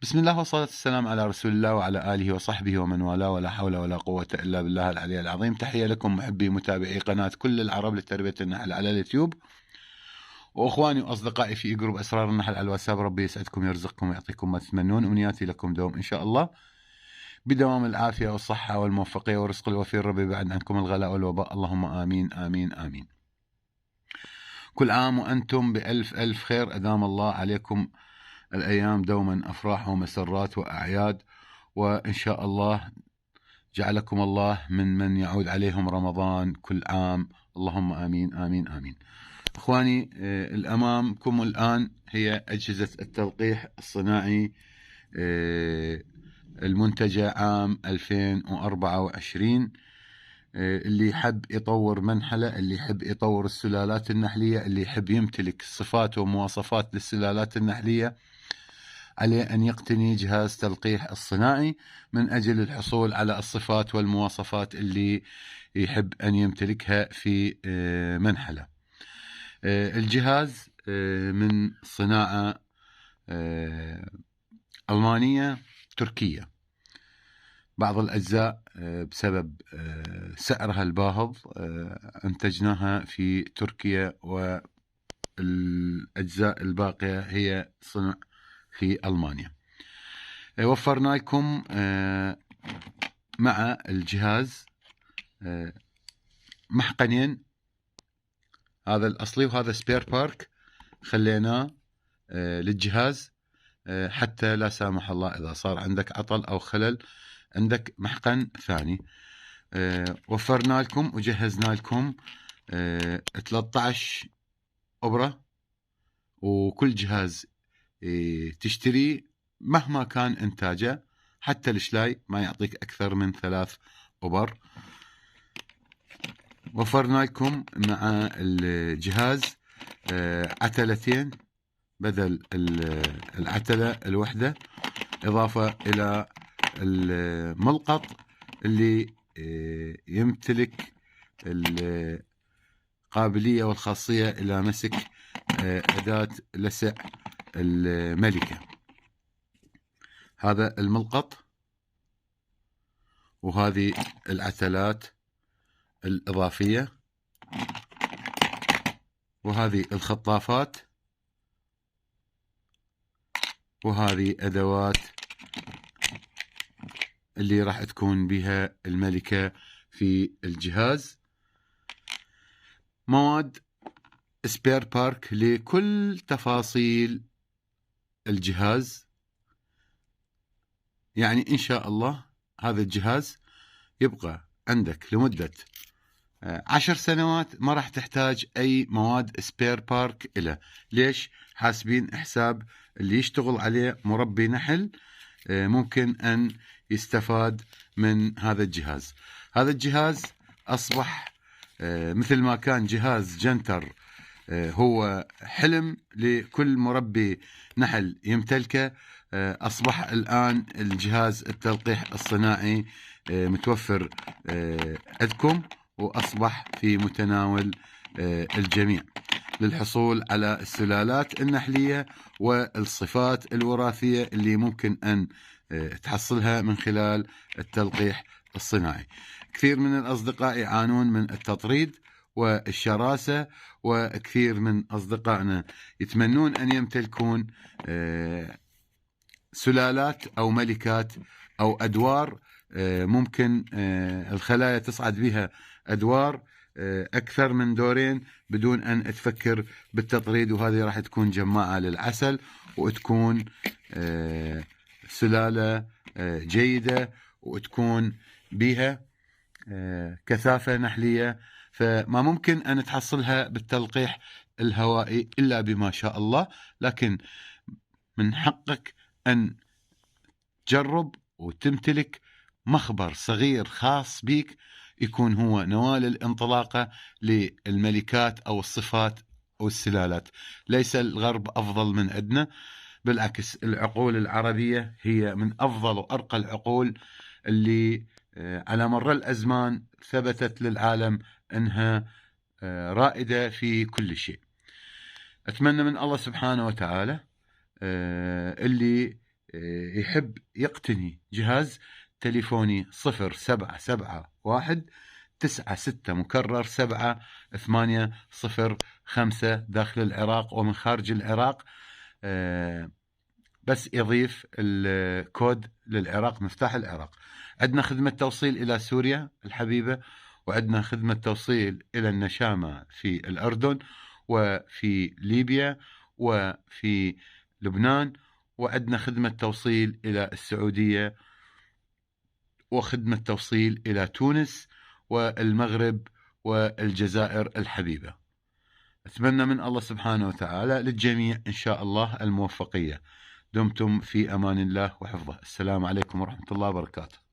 بسم الله والصلاة والسلام على رسول الله وعلى آله وصحبه ومن والاه، ولا حول ولا قوة إلا بالله العلي العظيم. تحية لكم محبي متابعي قناة كل العرب لتربية النحل على اليوتيوب، وأخواني وأصدقائي في جروب أسرار النحل على الواتساب. ربي يسعدكم ويرزقكم ويعطيكم ما تتمنون. أمنياتي لكم دوم إن شاء الله بدوام العافية والصحة والموفقية والرزق الوفير. ربي بعد عنكم الغلاء والوباء، اللهم آمين آمين آمين. كل عام وأنتم بألف ألف خير. أدام الله عليكم الأيام دوما أفراح ومسرات وأعياد، وإن شاء الله جعلكم الله من يعود عليهم رمضان كل عام، اللهم آمين آمين آمين. إخواني، الأمامكم الآن هي أجهزة التلقيح الصناعي المنتجة عام 2024. اللي يحب يطور منحلة، اللي يحب يطور السلالات النحلية، اللي يحب يمتلك صفات ومواصفات للسلالات النحلية، عليه أن يقتني جهاز تلقيح الصناعي من أجل الحصول على الصفات والمواصفات اللي يحب أن يمتلكها في منحلة. الجهاز من صناعة ألمانية تركية. بعض الأجزاء بسبب سعرها الباهظ أنتجناها في تركيا، والأجزاء الباقية هي صنع في ألمانيا. وفرنا لكم مع الجهاز محقنين، هذا الأصلي وهذا سبير بارك خليناه للجهاز، حتى لا سامح الله إذا صار عندك عطل أو خلل عندك محقن ثاني. وفرنا لكم وجهزنا لكم 13 أبرة، وكل جهاز تشتري مهما كان إنتاجه، حتى الشلاي ما يعطيك أكثر من 3 أبر. وفرنا لكم مع الجهاز عتلتين بدل العتلة الوحدة، إضافة إلى الملقط اللي يمتلك القابلية والخاصية إلى مسك أداة لسع الملكة. هذا الملقط، وهذه العتلات الإضافية، وهذه الخطافات، وهذه أدوات اللي راح تكون بها الملكة في الجهاز. مواد سبير بارك لكل تفاصيل الجهاز. يعني إن شاء الله هذا الجهاز يبقى عندك لمدة 10 سنوات، ما راح تحتاج أي مواد سبير بارك إله. ليش؟ حاسبين حساب اللي يشتغل عليه مربي نحل ممكن أن يستفاد من هذا الجهاز. هذا الجهاز أصبح مثل ما كان جهاز جنتر هو حلم لكل مربي نحل يمتلكه، أصبح الآن الجهاز التلقيح الصناعي متوفر عندكم، وأصبح في متناول الجميع للحصول على السلالات النحلية والصفات الوراثية اللي ممكن أن تحصلها من خلال التلقيح الصناعي. كثير من الأصدقاء يعانون من التطريد والشراسة، وكثير من أصدقائنا يتمنون أن يمتلكون سلالات أو ملكات أو أدوار، ممكن الخلايا تصعد بها أدوار أكثر من دورين بدون أن تفكر بالتطريد، وهذه راح تكون جماعة للعسل، وتكون سلالة جيدة، وتكون بها كثافة نحلية. فما ممكن أن تحصلها بالتلقيح الهوائي إلا بما شاء الله، لكن من حقك أن تجرب وتمتلك مخبر صغير خاص بك، يكون هو نواة الانطلاقة للملكات أو الصفات أو السلالات. ليس الغرب أفضل من عندنا، بالعكس العقول العربية هي من أفضل وأرقى العقول اللي على مر الأزمان ثبتت للعالم أنها رائدة في كل شيء. أتمنى من الله سبحانه وتعالى اللي يحب يقتني جهاز تليفوني 0771 96 مكرر 7805 داخل العراق ومن خارج العراق، بس يضيف الكود للعراق، مفتاح العراق. عندنا خدمة توصيل إلى سوريا الحبيبة، وعندنا خدمة توصيل إلى النشامة في الأردن وفي ليبيا وفي لبنان، وعندنا خدمة توصيل إلى السعودية، وخدمة توصيل إلى تونس والمغرب والجزائر الحبيبة. أتمنى من الله سبحانه وتعالى للجميع إن شاء الله الموفقية. دمتم في أمان الله وحفظه. السلام عليكم ورحمة الله وبركاته.